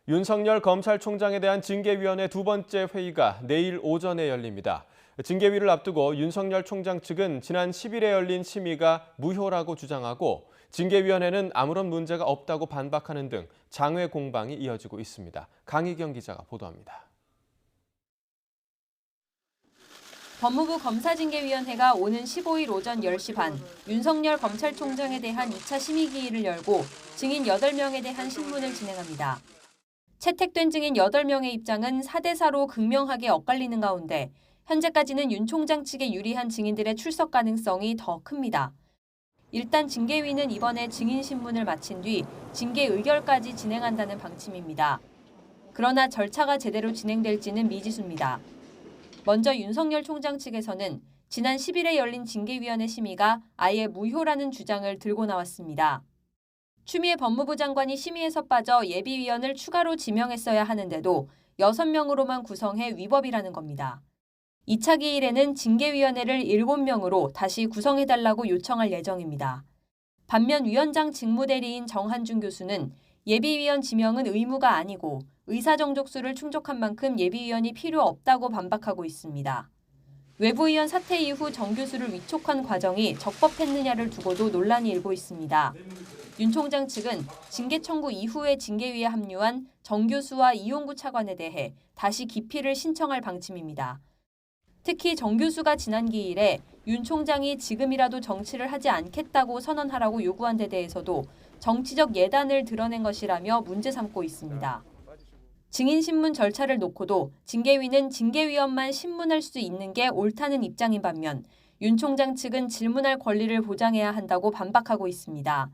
윤석열 검찰총장에 대한 징계위원회 두 번째 회의가 내일 오전에 열립니다. 징계위를 앞두고 윤석열 총장 측은 지난 10일에 열린 심의가 무효라고 주장하고 징계위원회는 아무런 문제가 없다고 반박하는 등 장외 공방이 이어지고 있습니다. 강희경 기자가 보도합니다. 법무부 검사징계위원회가 오는 15일 오전 10시 반 윤석열 검찰총장에 대한 2차 심의기일을 열고 증인 8명에 대한 신문을 진행합니다. 채택된 증인 8명의 입장은 4대4로 극명하게 엇갈리는 가운데 현재까지는 윤 총장 측에 유리한 증인들의 출석 가능성이 더 큽니다. 일단 징계위는 이번에 증인 신문을 마친 뒤 징계 의결까지 진행한다는 방침입니다. 그러나 절차가 제대로 진행될지는 미지수입니다. 먼저 윤석열 총장 측에서는 지난 10일에 열린 징계위원회 심의가 아예 무효라는 주장을 들고 나왔습니다. 추미애 법무부 장관이 심의에서 빠져 예비위원을 추가로 지명했어야 하는데도 6명으로만 구성해 위법이라는 겁니다. 2차 기일에는 징계위원회를 7명으로 다시 구성해달라고 요청할 예정입니다. 반면 위원장 직무대리인 정한준 교수는 예비위원 지명은 의무가 아니고 의사정족수를 충족한 만큼 예비위원이 필요 없다고 반박하고 있습니다. 외부위원 사퇴 이후 정 교수를 위촉한 과정이 적법했느냐를 두고도 논란이 일고 있습니다. 윤 총장 측은 징계 청구 이후에 징계위에 합류한 정 교수와 이용구 차관에 대해 다시 기피를 신청할 방침입니다. 특히 정 교수가 지난 기일에 윤 총장이 지금이라도 정치를 하지 않겠다고 선언하라고 요구한 데 대해서도 정치적 예단을 드러낸 것이라며 문제 삼고 있습니다. 증인 신문 절차를 놓고도 징계위는 징계위원만 신문할 수 있는 게 옳다는 입장인 반면 윤 총장 측은 질문할 권리를 보장해야 한다고 반박하고 있습니다.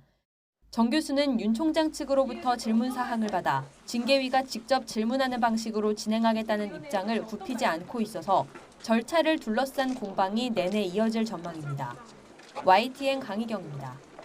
정 교수는 윤 총장 측으로부터 질문 사항을 받아 징계위가 직접 질문하는 방식으로 진행하겠다는 입장을 굽히지 않고 있어서 절차를 둘러싼 공방이 내내 이어질 전망입니다. YTN 강희경입니다.